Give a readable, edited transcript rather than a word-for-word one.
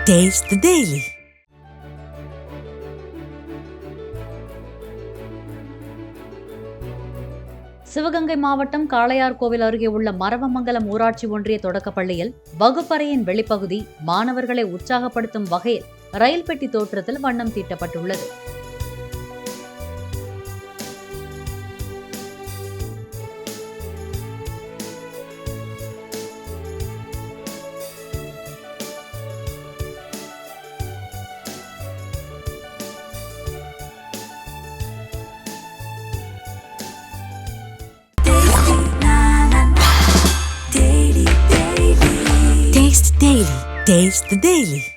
Taste the Daily. Sivaganga மாவட்டம் காளையார்கோவில் அருகே உள்ள மரவமங்கலம் ஊராட்சி ஒன்றிய தொடக்கப்பள்ளியில் வகுப்பறையின் வெளிப்பகுதி மாணவர்களை உற்சாகப்படுத்தும் வகையில் ரயில் பெட்டி தோற்றத்தில் வண்ணம் தீட்டப்பட்டுள்ளது. Taste the Daily.